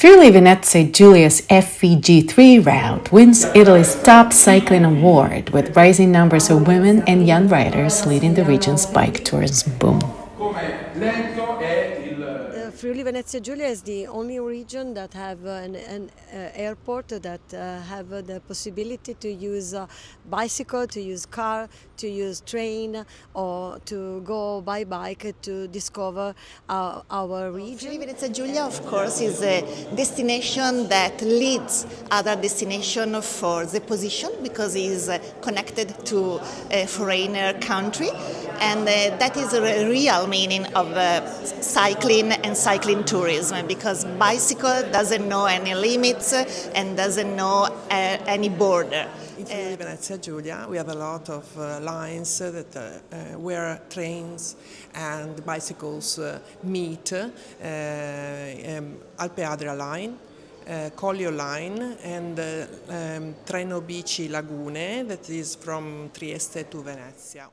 Friuli Venezia Giulia's FVG3 route wins Italy's top cycling award, with rising numbers of women and young riders leading the region's bike tourism boom. Friuli Venezia Giulia is the only region that have an airport that have the possibility to use bicycle, to use car, to use train, or to go by bike to discover our region. Friuli Venezia Giulia, of course, is a destination that leads other destinations for the position because it is connected to a foreigner country, and that is a real meaning of cycling and cycling tourism, because bicycle doesn't know any limits and doesn't know any border. In Friuli Venezia Giulia we have a lot of lines where trains and bicycles meet. Alpe Adria line, Collio line, and Treno Bici Lagune, that is from Trieste to Venezia.